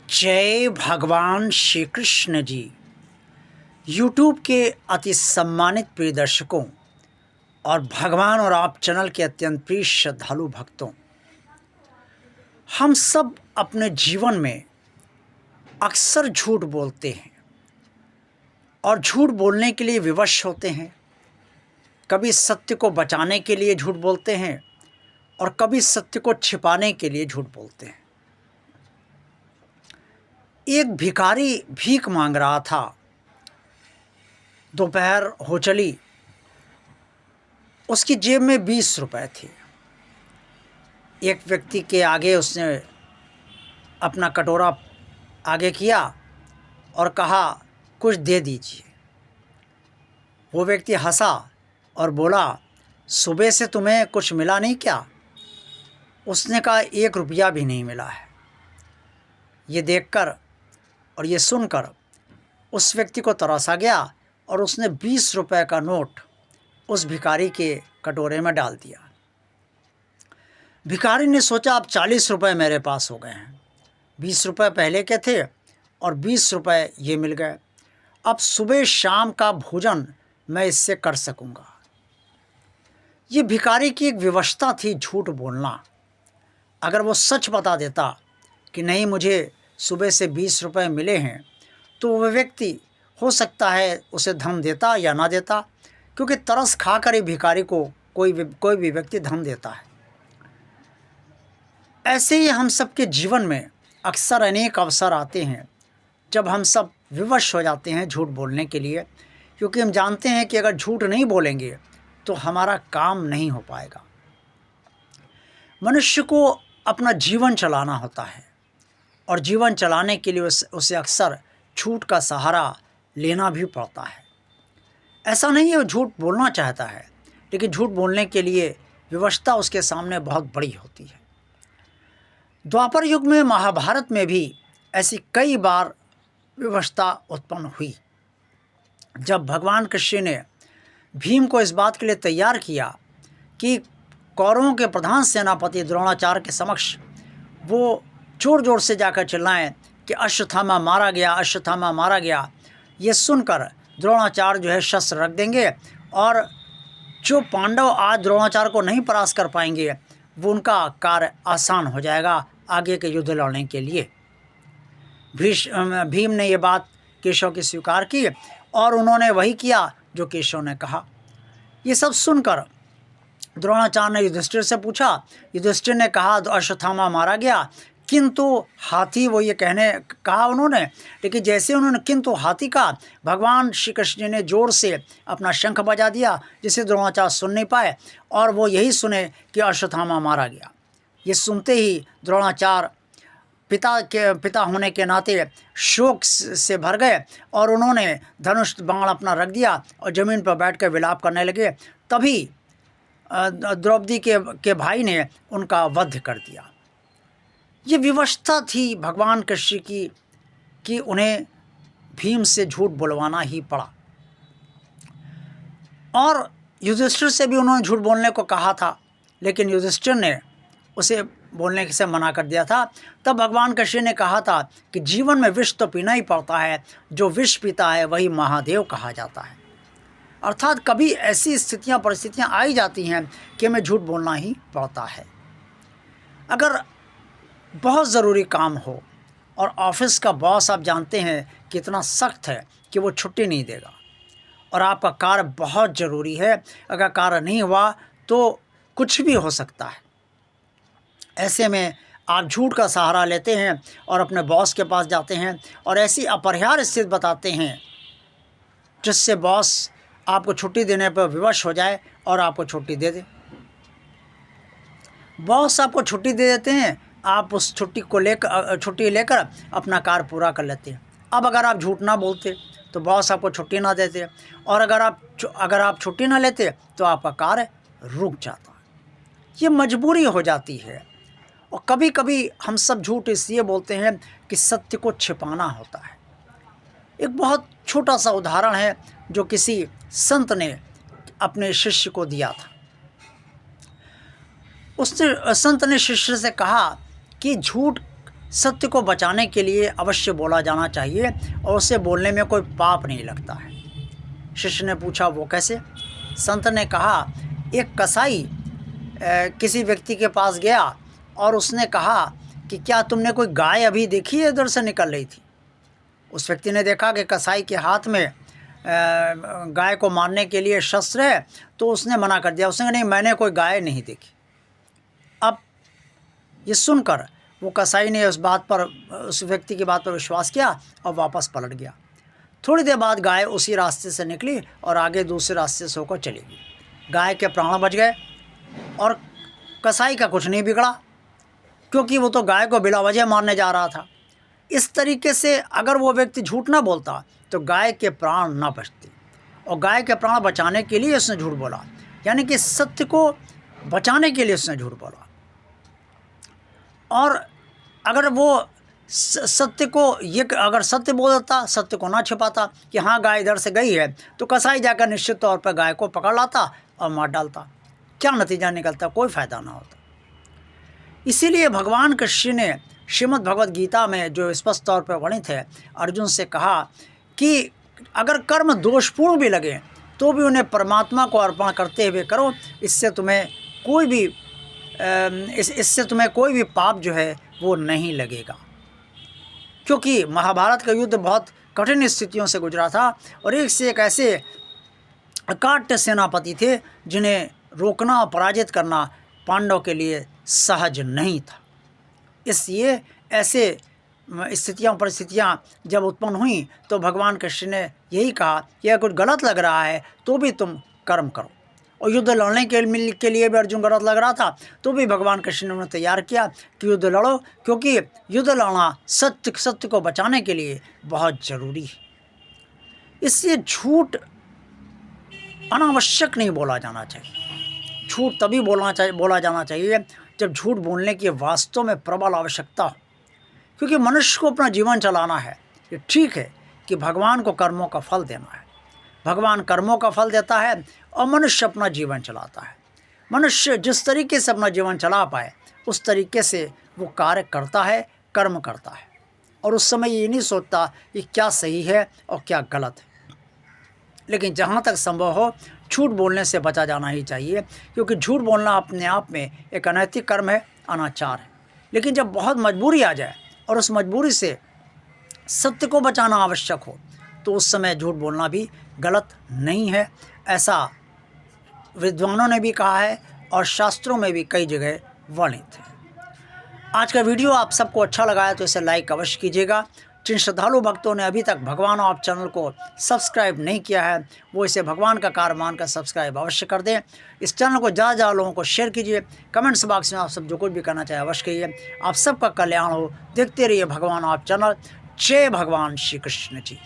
जय भगवान श्री कृष्ण जी। यूट्यूब के अति सम्मानित प्रिय दर्शकों और भगवान और आप चैनल के अत्यंत प्रिय श्रद्धालु भक्तों, हम सब अपने जीवन में अक्सर झूठ बोलते हैं और झूठ बोलने के लिए विवश होते हैं। कभी सत्य को बचाने के लिए झूठ बोलते हैं और कभी सत्य को छिपाने के लिए झूठ बोलते हैं। एक भिखारी भीख मांग रहा था। दोपहर हो चली, उसकी जेब में 20 रुपए थे। एक व्यक्ति के आगे उसने अपना कटोरा आगे किया और कहा, कुछ दे दीजिए। वो व्यक्ति हंसा और बोला, सुबह से तुम्हें कुछ मिला नहीं क्या? उसने कहा, 1 रुपया भी नहीं मिला है। ये देखकर और ये सुनकर उस व्यक्ति को तरस आ गया और उसने 20 रुपए का नोट उस भिखारी के कटोरे में डाल दिया। भिखारी ने सोचा, अब 40 रुपए मेरे पास हो गए हैं। 20 रुपए पहले के थे और 20 रुपए ये मिल गए। अब सुबह शाम का भोजन मैं इससे कर सकूंगा। ये भिखारी की एक विवशता थी झूठ बोलना। अगर वो सच बता देता कि नहीं, मुझे सुबह से 20 रुपए मिले हैं, तो वह व्यक्ति हो सकता है उसे धन देता या ना देता, क्योंकि तरस खाकर ही भिखारी को कोई भी व्यक्ति धन देता है। ऐसे ही हम सब के जीवन में अक्सर अनेक अवसर आते हैं जब हम सब विवश हो जाते हैं झूठ बोलने के लिए, क्योंकि हम जानते हैं कि अगर झूठ नहीं बोलेंगे तो हमारा काम नहीं हो पाएगा। मनुष्य को अपना जीवन चलाना होता है और जीवन चलाने के लिए उसे अक्सर झूठ का सहारा लेना भी पड़ता है। ऐसा नहीं है वो झूठ बोलना चाहता है, लेकिन झूठ बोलने के लिए विवशता उसके सामने बहुत बड़ी होती है। द्वापर युग में, महाभारत में भी ऐसी कई बार विवशता उत्पन्न हुई। जब भगवान कृष्ण ने भीम को इस बात के लिए तैयार किया कि कौरवों के प्रधान सेनापति द्रोणाचार्य के समक्ष वो जोर जोर से जाकर चिल्लाएं कि अश्वत्थामा मारा गया, अश्वत्थामा मारा गया। ये सुनकर द्रोणाचार्य जो है शस्त्र रख देंगे और जो पांडव आज द्रोणाचार्य को नहीं परास्त कर पाएंगे, वो उनका कार्य आसान हो जाएगा आगे के युद्ध लड़ने के लिए। भीम ने ये बात केशव की स्वीकार की और उन्होंने वही किया जो केशव ने कहा। ये सब सुनकर द्रोणाचार्य ने युधिष्ठिर से पूछा। युधिष्ठिर ने कहा, अश्वत्थामा मारा गया, किंतु हाथी, वो ये कहने कहा उन्होंने, लेकिन जैसे उन्होंने किंतु हाथी का, भगवान श्री कृष्ण ने जोर से अपना शंख बजा दिया जिसे द्रोणाचार्य सुन नहीं पाए और वो यही सुने कि अश्वत्थामा मारा गया। ये सुनते ही द्रोणाचार्य पिता होने के नाते शोक से भर गए और उन्होंने धनुष बाण अपना रख दिया और ज़मीन पर बैठकर विलाप करने लगे। तभी द्रौपदी के भाई ने उनका वध कर दिया। ये विवशता थी भगवान कृष्ण की कि उन्हें भीम से झूठ बुलवाना ही पड़ा। और युधिष्ठिर से भी उन्होंने झूठ बोलने को कहा था, लेकिन युधिष्ठिर ने उसे बोलने से मना कर दिया था। तब भगवान कृष्ण ने कहा था कि जीवन में विष तो पीना ही पड़ता है, जो विष पीता है वही महादेव कहा जाता है। अर्थात कभी ऐसी स्थितियां, परिस्थितियां आई जाती हैं कि हमें झूठ बोलना ही पड़ता है। अगर बहुत ज़रूरी काम हो और ऑफिस का बॉस आप जानते हैं कितना सख्त है कि वो छुट्टी नहीं देगा और आपका कार्य बहुत ज़रूरी है, अगर कार्य नहीं हुआ तो कुछ भी हो सकता है। ऐसे में आप झूठ का सहारा लेते हैं और अपने बॉस के पास जाते हैं और ऐसी अपरिहार्य स्थिति बताते हैं जिससे बॉस आपको छुट्टी देने पर विवश हो जाए और आपको छुट्टी दे दे। बॉस आपको छुट्टी दे देते हैं, आप उस छुट्टी लेकर अपना कार्य पूरा कर लेते हैं। अब अगर आप झूठ ना बोलते तो बॉस आपको छुट्टी ना देते, और अगर आप छुट्टी ना लेते तो आपका कार्य रुक जाता। ये मजबूरी हो जाती है। और कभी कभी हम सब झूठ इसलिए बोलते हैं कि सत्य को छिपाना होता है। एक बहुत छोटा सा उदाहरण है जो किसी संत ने अपने शिष्य को दिया था। उसने संत ने शिष्य से कहा कि झूठ सत्य को बचाने के लिए अवश्य बोला जाना चाहिए और उसे बोलने में कोई पाप नहीं लगता है। शिष्य ने पूछा, वो कैसे? संत ने कहा, एक कसाई किसी व्यक्ति के पास गया और उसने कहा कि क्या तुमने कोई गाय अभी देखी है इधर से निकल रही थी? उस व्यक्ति ने देखा कि कसाई के हाथ में गाय को मारने के लिए शस्त्र है, तो उसने मना कर दिया। उसने कहा, नहीं, मैंने कोई गाय नहीं देखी। अब ये सुनकर वो कसाई ने उस व्यक्ति की बात पर विश्वास किया और वापस पलट गया। थोड़ी देर बाद गाय उसी रास्ते से निकली और आगे दूसरे रास्ते से होकर चली गई। गाय के प्राण बच गए और कसाई का कुछ नहीं बिगड़ा, क्योंकि वो तो गाय को बिला वजह मारने जा रहा था। इस तरीके से अगर वो व्यक्ति झूठ ना बोलता तो गाय के प्राण ना बचते, और गाय के प्राण बचाने के लिए उसने झूठ बोला, यानी कि सत्य को बचाने के लिए उसने झूठ बोला। और अगर वो सत्य को अगर सत्य बोल देता, सत्य को ना छिपाता कि हाँ गाय इधर से गई है, तो कसाई जाकर निश्चित तौर पर गाय को पकड़ लाता और मार डालता। क्या नतीजा निकलता? कोई फ़ायदा ना होता। इसीलिए भगवान कृष्ण ने श्रीमद् भगवद गीता में जो स्पष्ट तौर पर वर्णित है, अर्जुन से कहा कि अगर कर्म दोषपूर्ण भी लगे तो भी उन्हें परमात्मा को अर्पण करते हुए करो। इससे तुम्हें कोई भी पाप जो है वो नहीं लगेगा। क्योंकि महाभारत का युद्ध बहुत कठिन स्थितियों से गुजरा था और एक से एक ऐसे अकाट्य सेनापति थे जिन्हें रोकना और पराजित करना पांडव के लिए सहज नहीं था। इसलिए ऐसे परिस्थितियाँ जब उत्पन्न हुई तो भगवान कृष्ण ने यही कहा कि अगर कुछ गलत लग रहा है तो भी तुम कर्म करो। और युद्ध लड़ने के लिए भी अर्जुन गलत लग रहा था तो भी भगवान कृष्ण ने उन्हें तैयार किया कि युद्ध लड़ो, क्योंकि युद्ध लड़ना सत्य को बचाने के लिए बहुत ज़रूरी है। इसलिए झूठ अनावश्यक नहीं बोला जाना चाहिए। झूठ तभी बोला जाना चाहिए जब झूठ बोलने की वास्तव में प्रबल आवश्यकता हो, क्योंकि मनुष्य को अपना जीवन चलाना है। ये ठीक है कि भगवान को कर्मों का फल देना है, भगवान कर्मों का फल देता है और मनुष्य अपना जीवन चलाता है। मनुष्य जिस तरीके से अपना जीवन चला पाए उस तरीके से वो कार्य करता है, कर्म करता है, और उस समय ये नहीं सोचता कि क्या सही है और क्या गलत है। लेकिन जहाँ तक संभव हो झूठ बोलने से बचा जाना ही चाहिए, क्योंकि झूठ बोलना अपने आप में एक अनैतिक कर्म है, अनाचार है। लेकिन जब बहुत मजबूरी आ जाए और उस मजबूरी से सत्य को बचाना आवश्यक हो तो उस समय झूठ बोलना भी गलत नहीं है। ऐसा विद्वानों ने भी कहा है और शास्त्रों में भी कई जगह वर्णित है। आज का वीडियो आप सबको अच्छा लगा है तो इसे लाइक अवश्य कीजिएगा। जिन श्रद्धालु भक्तों ने अभी तक भगवान आप चैनल को सब्सक्राइब नहीं किया है वो इसे भगवान का कार्य मानकर सब्सक्राइब अवश्य कर दें। इस चैनल को ज़्यादा लोगों को शेयर कीजिए। कमेंट्स बॉक्स में आप सब जो कुछ भी करना चाहे अवश्य कहिए। आप सबका कल्याण हो। देखते रहिए भगवान आप चैनल। जय भगवान श्री कृष्ण जी।